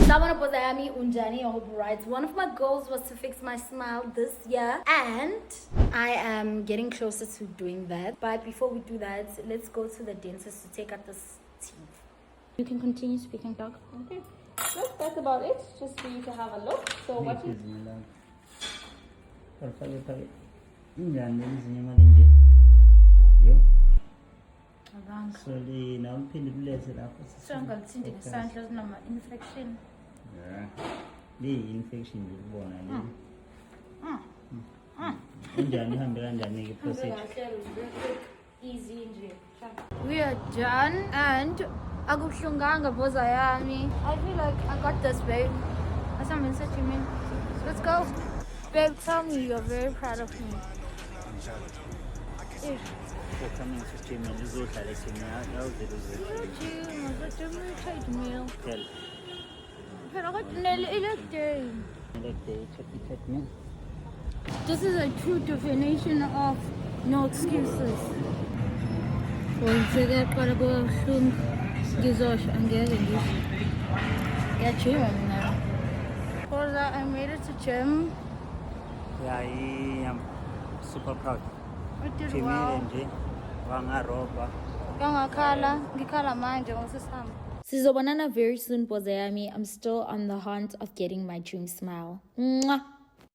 Yami Unjani, I hope you're right. One of my goals was to fix my smile this year, and I am getting closer to doing that. But before we do that, let's go to the dentist to take out this teeth. You can continue speaking, dog. Okay. So that's about it, just for you to have a look. So what is slowly now Infection. infection Easy. We are done, and I feel like I got this, babe. That's what I'm such a man. Let's go. Babe, tell me you're very proud of me. This is a true definition of no excuses. I made it to gym. Yeah, I am super proud. I did well. Sizobonana very soon, Pozayami. I'm still on the hunt of getting my dream smile. Mwah.